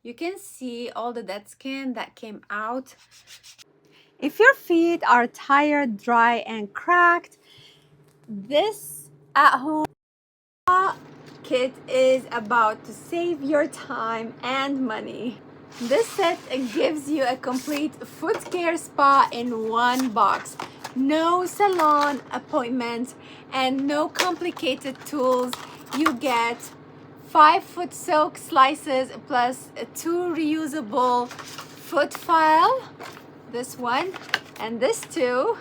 You can see all the dead skin that came out. If your feet are tired, dry, and cracked, this at-home kit is about to save your time and money. This set gives you a complete foot care spa in one box. No salon appointment and no complicated tools. You get 5 foot soak slices plus 2 reusable foot file, this one and this too.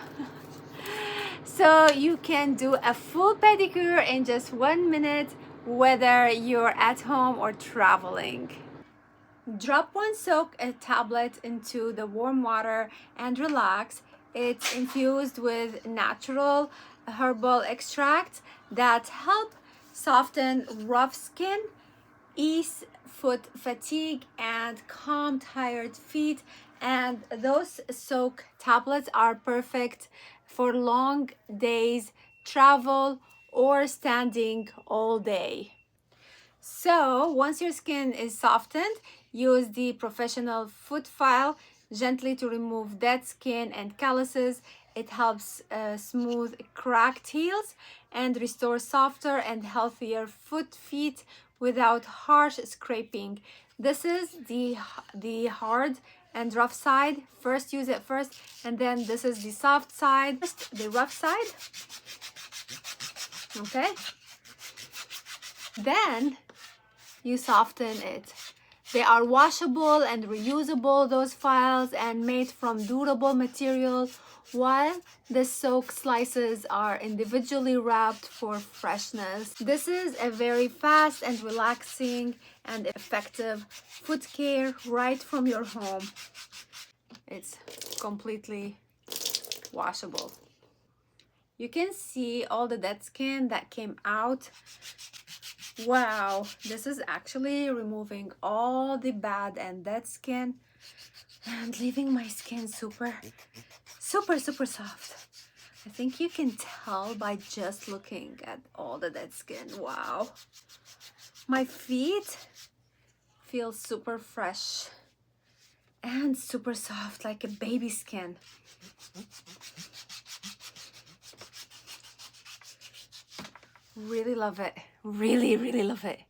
So you can do a full pedicure in just 1 minute, whether you're at home or traveling. Drop one soak tablet into the warm water and relax. It's infused with natural herbal extracts that help soften rough skin, ease foot fatigue, and calm tired feet. And those soak tablets are perfect for long days, travel, or standing all day. So once your skin is softened, use the professional foot file gently to remove dead skin and calluses. It helps smooth cracked heels and restore softer and healthier feet without harsh scraping. This is the hard and rough side. First use it first, and then this is the soft side. First, the rough side. Okay. Then you soften it. They are washable and reusable, those files, and made from durable material, while the soak slices are individually wrapped for freshness. This is a very fast and relaxing and effective foot care right from your home. It's completely washable. You can see all the dead skin that came out. Wow, this is actually removing all the bad and dead skin and leaving my skin super soft. I think you can tell by just looking at all the dead skin. Wow. My feet feel super fresh and super soft, like a baby skin. Really love it. Really love it.